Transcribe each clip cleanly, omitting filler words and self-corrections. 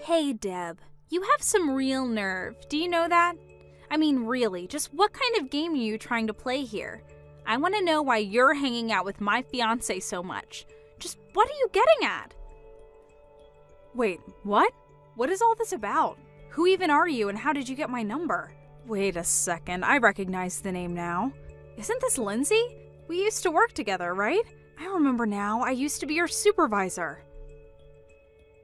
Hey, Deb, you have some real nerve. Do you know that? I mean, really, just what kind of game are you trying to play here? I want to know why you're hanging out with my fiance so much. Just what are you getting at? Wait, what? What is all this about? Who even are you and how did you get my number? Wait a second, I recognize the name now. Isn't this Lindsay? We used to work together, right? I remember now, I used to be your supervisor.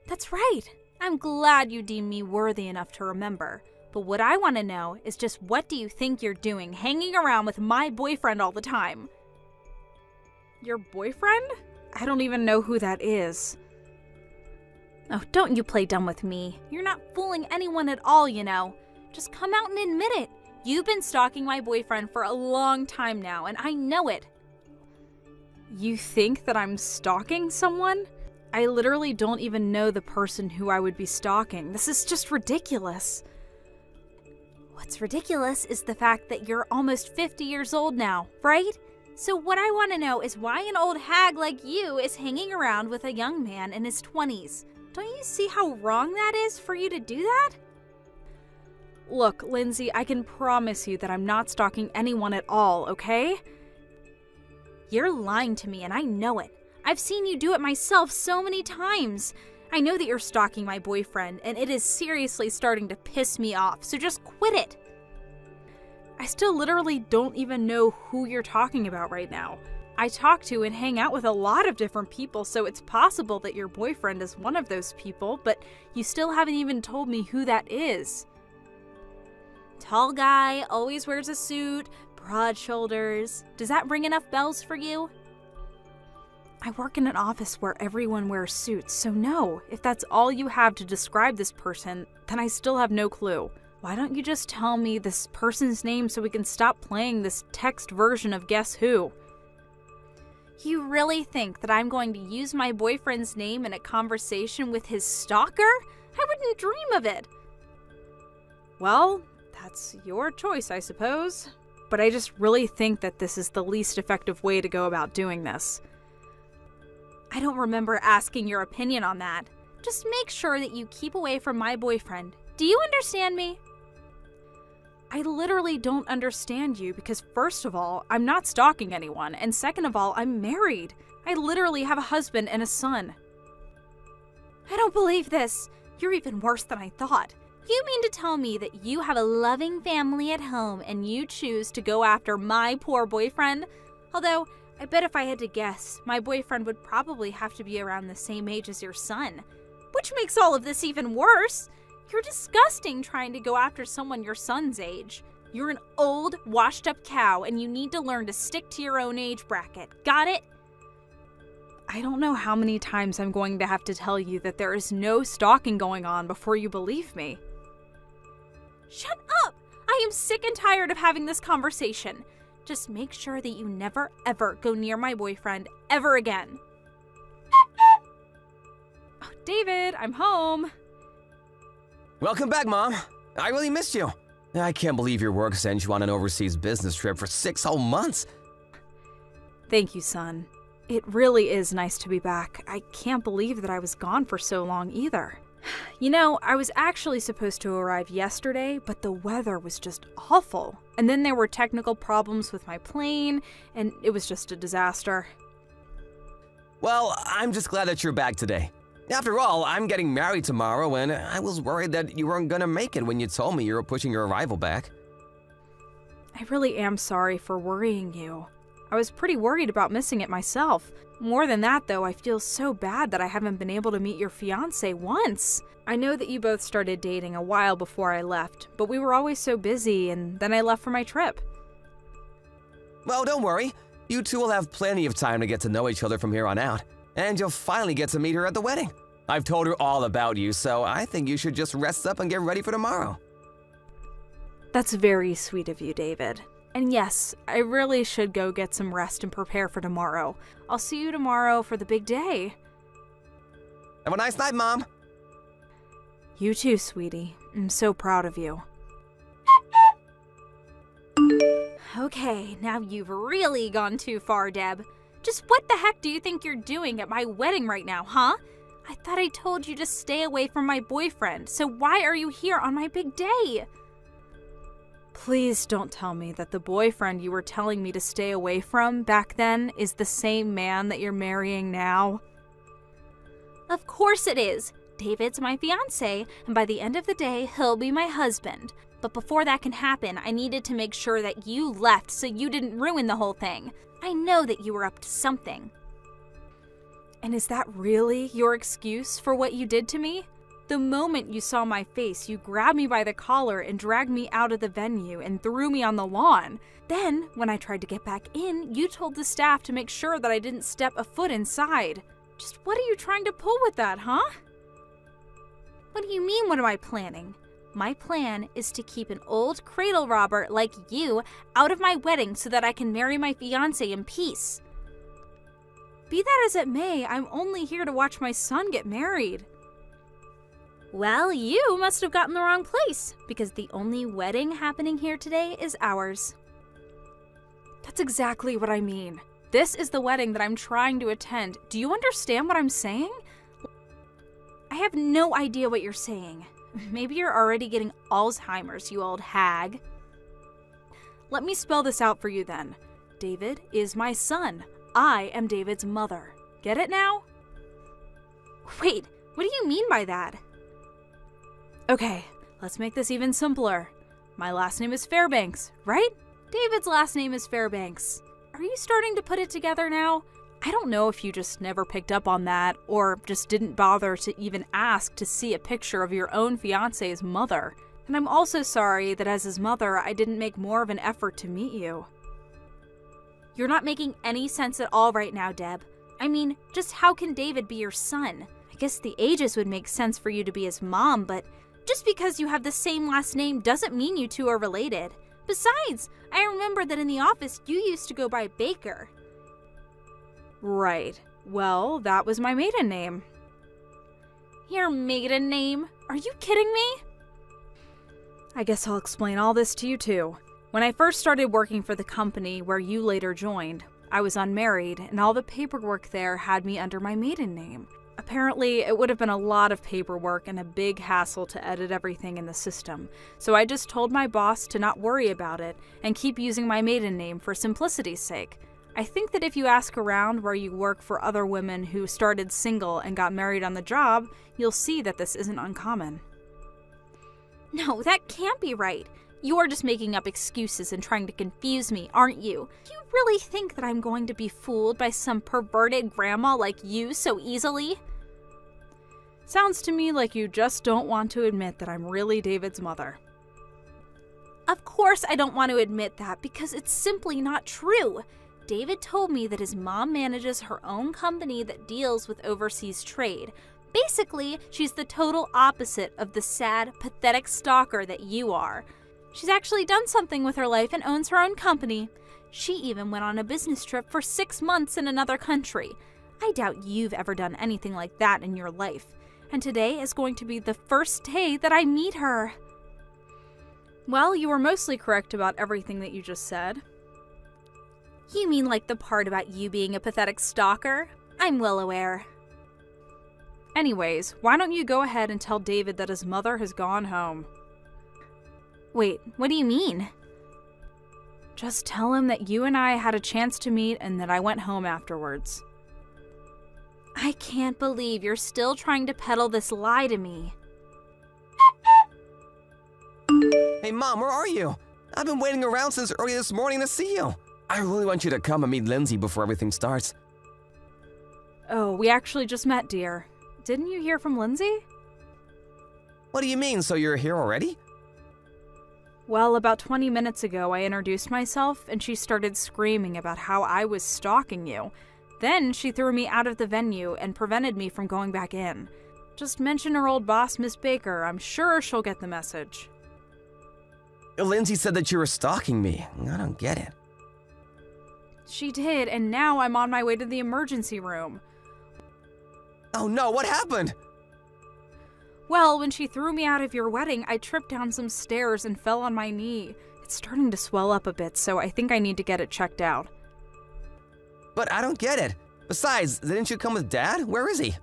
That's right. I'm glad you deem me worthy enough to remember. But what I want to know is just what do you think you're doing hanging around with my boyfriend all the time? Your boyfriend? I don't even know who that is. Oh, don't you play dumb with me. You're not fooling anyone at all, you know. Just come out and admit it. You've been stalking my boyfriend for a long time now, and I know it. You think that I'm stalking someone? I literally don't even know the person who I would be stalking. This is just ridiculous. What's ridiculous is the fact that you're almost 50 years old now, right? So what I want to know is why an old hag like you is hanging around with a young man in his 20s. Don't you see how wrong that is for you to do that? Look, Lindsay, I can promise you that I'm not stalking anyone at all, okay? You're lying to me and I know it. I've seen you do it myself so many times. I know that you're stalking my boyfriend, and it is seriously starting to piss me off, so just quit it. I still literally don't even know who you're talking about right now. I talk to and hang out with a lot of different people, so it's possible that your boyfriend is one of those people, but you still haven't even told me who that is. Tall guy, always wears a suit, broad shoulders. Does that ring enough bells for you? I work in an office where everyone wears suits, so no, if that's all you have to describe this person, then I still have no clue. Why don't you just tell me this person's name so we can stop playing this text version of Guess Who? You really think that I'm going to use my boyfriend's name in a conversation with his stalker? I wouldn't dream of it. Well, that's your choice, I suppose. But I just really think that this is the least effective way to go about doing this. I don't remember asking your opinion on that. Just make sure that you keep away from my boyfriend. Do you understand me? I literally don't understand you because first of all, I'm not stalking anyone, and second of all, I'm married. I literally have a husband and a son. I don't believe this. You're even worse than I thought. You mean to tell me that you have a loving family at home and you choose to go after my poor boyfriend? Although, I bet if I had to guess, my boyfriend would probably have to be around the same age as your son. Which makes all of this even worse. You're disgusting trying to go after someone your son's age. You're an old, washed-up cow, and you need to learn to stick to your own age bracket. Got it? I don't know how many times I'm going to have to tell you that there is no stalking going on before you believe me. Shut up! I am sick and tired of having this conversation. Just make sure that you never, ever go near my boyfriend ever again. Oh, David, I'm home. Welcome back, Mom. I really missed you. I can't believe your work sent you on an overseas business trip for 6 whole months. Thank you, son. It really is nice to be back. I can't believe that I was gone for so long either. You know, I was actually supposed to arrive yesterday, but the weather was just awful. And then there were technical problems with my plane, and it was just a disaster. Well, I'm just glad that you're back today. After all, I'm getting married tomorrow, and I was worried that you weren't gonna make it when you told me you were pushing your arrival back. I really am sorry for worrying you. I was pretty worried about missing it myself. More than that, though, I feel so bad that I haven't been able to meet your fiance once. I know that you both started dating a while before I left, but we were always so busy, and then I left for my trip. Well, don't worry. You two will have plenty of time to get to know each other from here on out, and you'll finally get to meet her at the wedding. I've told her all about you, so I think you should just rest up and get ready for tomorrow. That's very sweet of you, David. And yes, I really should go get some rest and prepare for tomorrow. I'll see you tomorrow for the big day. Have a nice night, Mom. You too, sweetie. I'm so proud of you. Okay, now you've really gone too far, Deb. Just what the heck do you think you're doing at my wedding right now, huh? I thought I told you to stay away from my boyfriend, so why are you here on my big day? Please don't tell me that the boyfriend you were telling me to stay away from back then is the same man that you're marrying now. Of course it is. David's my fiance, and by the end of the day, he'll be my husband. But before that can happen, I needed to make sure that you left so you didn't ruin the whole thing. I know that you were up to something. And is that really your excuse for what you did to me? The moment you saw my face, you grabbed me by the collar and dragged me out of the venue and threw me on the lawn. Then, when I tried to get back in, you told the staff to make sure that I didn't step a foot inside. Just what are you trying to pull with that, huh? What do you mean, what am I planning? My plan is to keep an old cradle robber like you out of my wedding so that I can marry my fiancé in peace. Be that as it may, I'm only here to watch my son get married. Well, you must have gotten the wrong place, because the only wedding happening here today is ours. That's exactly what I mean. This is the wedding that I'm trying to attend. Do you understand what I'm saying? I have no idea what you're saying. Maybe you're already getting Alzheimer's, you old hag. Let me spell this out for you then. David is my son. I am David's mother. Get it now? Wait, what do you mean by that? Okay, let's make this even simpler. My last name is Fairbanks, right? David's last name is Fairbanks. Are you starting to put it together now? I don't know if you just never picked up on that, or just didn't bother to even ask to see a picture of your own fiance's mother. And I'm also sorry that as his mother, I didn't make more of an effort to meet you. You're not making any sense at all right now, Deb. I mean, just how can David be your son? I guess the ages would make sense for you to be his mom, but just because you have the same last name doesn't mean you two are related. Besides, I remember that in the office you used to go by Baker. Right. Well, that was my maiden name. Your maiden name? Are you kidding me? I guess I'll explain all this to you too. When I first started working for the company where you later joined, I was unmarried and all the paperwork there had me under my maiden name. Apparently, it would have been a lot of paperwork and a big hassle to edit everything in the system, so I just told my boss to not worry about it and keep using my maiden name for simplicity's sake. I think that if you ask around where you work for other women who started single and got married on the job, you'll see that this isn't uncommon. No, that can't be right. You're just making up excuses and trying to confuse me, aren't you? Do you really think that I'm going to be fooled by some perverted grandma like you so easily? Sounds to me like you just don't want to admit that I'm really David's mother. Of course I don't want to admit that because it's simply not true. David told me that his mom manages her own company that deals with overseas trade. Basically, she's the total opposite of the sad, pathetic stalker that you are. She's actually done something with her life and owns her own company. She even went on a business trip for 6 months in another country. I doubt you've ever done anything like that in your life. And today is going to be the first day that I meet her. Well, you were mostly correct about everything that you just said. You mean like the part about you being a pathetic stalker? I'm well aware. Anyways, why don't you go ahead and tell David that his mother has gone home? Wait, what do you mean? Just tell him that you and I had a chance to meet and that I went home afterwards. I can't believe you're still trying to peddle this lie to me. Hey, Mom, where are you? I've been waiting around since early this morning to see you. I really want you to come and meet Lindsay before everything starts. Oh, we actually just met, dear. Didn't you hear from Lindsay? What do you mean, so you're here already? Well, about 20 minutes ago, I introduced myself, and she started screaming about how I was stalking you. Then she threw me out of the venue and prevented me from going back in. Just mention her old boss, Miss Baker. I'm sure she'll get the message. Lindsay said that you were stalking me. I don't get it. She did, and now I'm on my way to the emergency room. Oh no, what happened? Well, when she threw me out of your wedding, I tripped down some stairs and fell on my knee. It's starting to swell up a bit, so I think I need to get it checked out. But I don't get it. Besides, didn't you come with Dad? Where is he?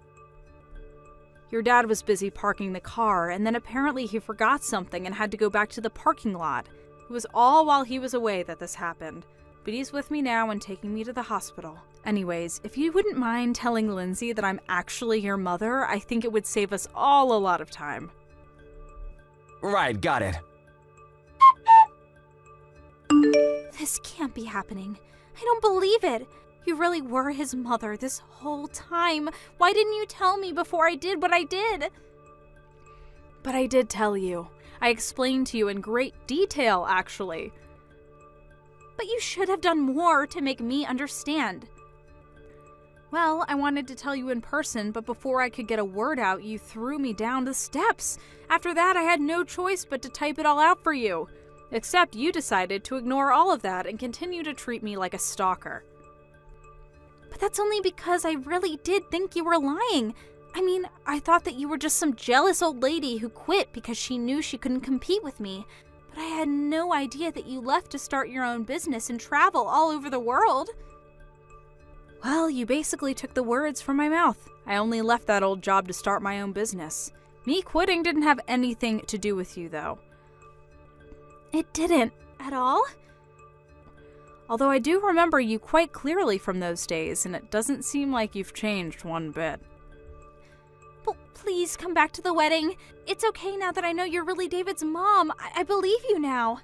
Your dad was busy parking the car, and then apparently he forgot something and had to go back to the parking lot. It was all while he was away that this happened. But he's with me now and taking me to the hospital. Anyways, if you wouldn't mind telling Lindsay that I'm actually your mother, I think it would save us all a lot of time. Right, got it. This can't be happening. I don't believe it. You really were his mother this whole time. Why didn't you tell me before I did what I did? But I did tell you. I explained to you in great detail, actually. But you should have done more to make me understand. Well, I wanted to tell you in person, but before I could get a word out, you threw me down the steps. After that, I had no choice but to type it all out for you. Except you decided to ignore all of that and continue to treat me like a stalker. But that's only because I really did think you were lying. I mean, I thought that you were just some jealous old lady who quit because she knew she couldn't compete with me. But I had no idea that you left to start your own business and travel all over the world. Well, you basically took the words from my mouth. I only left that old job to start my own business. Me quitting didn't have anything to do with you, though. It didn't at all? Although I do remember you quite clearly from those days, and it doesn't seem like you've changed one bit. Well, please come back to the wedding. It's okay now that I know you're really David's mom. I believe you now.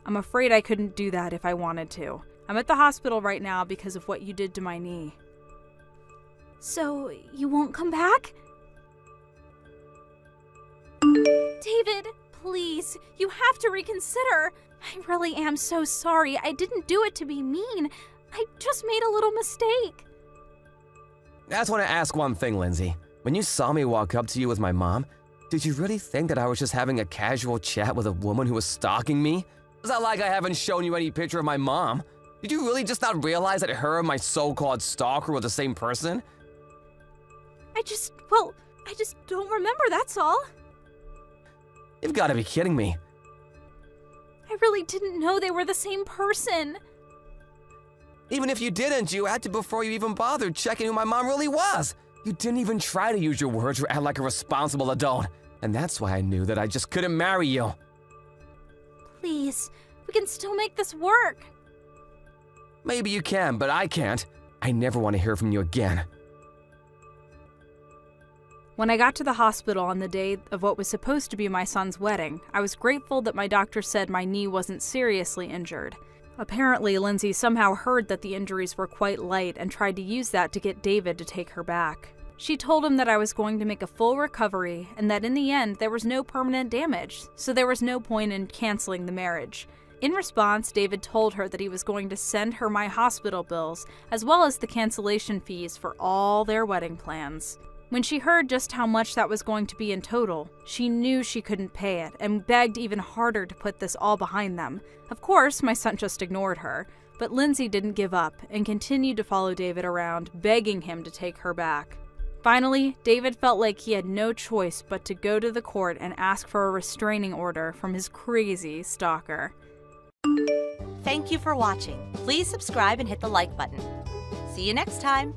I'm afraid I couldn't do that if I wanted to. I'm at the hospital right now because of what you did to my knee. So, you won't come back? David, please, you have to reconsider. I really am so sorry. I didn't do it to be mean. I just made a little mistake. I just want to ask one thing, Lindsay. When you saw me walk up to you with my mom, did you really think that I was just having a casual chat with a woman who was stalking me? It's not like I haven't shown you any picture of my mom. Did you really just not realize that her and my so-called stalker were the same person? I just don't remember, that's all. You've got to be kidding me. I really didn't know they were the same person. Even if you didn't, you acted before you even bothered checking who my mom really was. You didn't even try to use your words or act like a responsible adult. And that's why I knew that I just couldn't marry you. Please, we can still make this work. Maybe you can, but I can't. I never want to hear from you again. When I got to the hospital on the day of what was supposed to be my son's wedding, I was grateful that my doctor said my knee wasn't seriously injured. Apparently, Lindsay somehow heard that the injuries were quite light and tried to use that to get David to take her back. She told him that I was going to make a full recovery and that in the end there was no permanent damage, so there was no point in canceling the marriage. In response, David told her that he was going to send her my hospital bills, as well as the cancellation fees for all their wedding plans. When she heard just how much that was going to be in total, she knew she couldn't pay it and begged even harder to put this all behind them. Of course, my son just ignored her, but Lindsay didn't give up and continued to follow David around, begging him to take her back. Finally, David felt like he had no choice but to go to the court and ask for a restraining order from his crazy stalker. Thank you for watching. Please subscribe and hit the like button. See you next time.